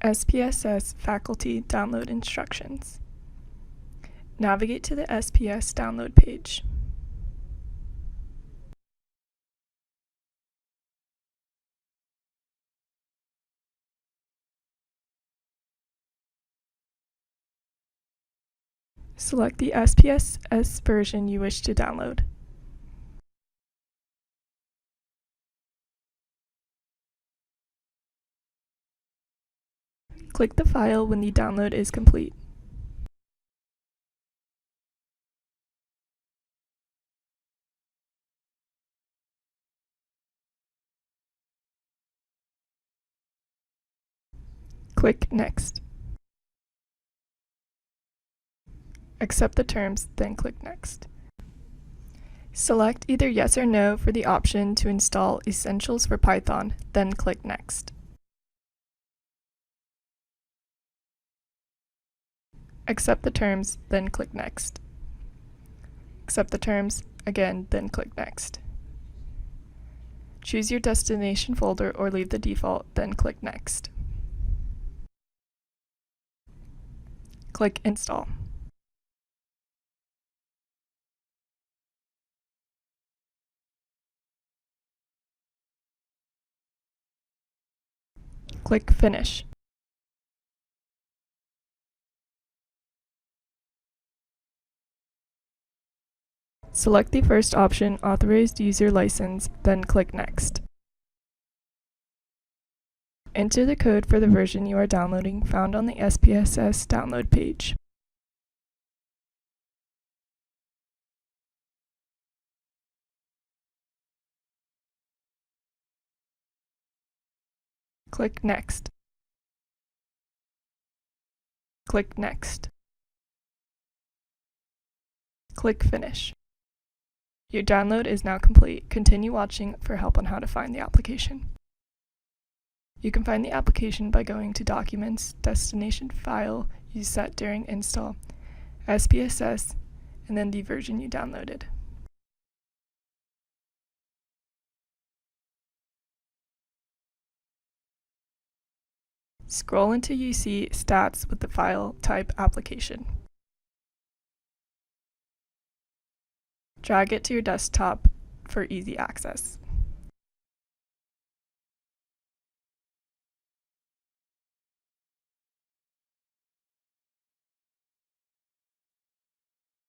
SPSS Faculty Download Instructions. Navigate to the SPS download page. Select the SPSS version you wish to download. Click the file when the download is complete. Click Next. Accept the terms, then click Next. Select either Yes or No for the option to install Essentials for Python, then click Next. Accept the terms, then click Next. Accept the terms, again, then click Next. Choose your destination folder or leave the default, then click Next. Click Install. Click Finish. Select the first option, Authorized User License, then click Next. Enter the code for the version you are downloading found on the SPSS download page. Click Next. Click Next. Click Finish. Your download is now complete. Continue watching for help on how to find the application. You can find the application by going to Documents, Destination File you set during install, SPSS, and then the version you downloaded. Scroll until you see Stats with the file type Application. Drag it to your desktop for easy access.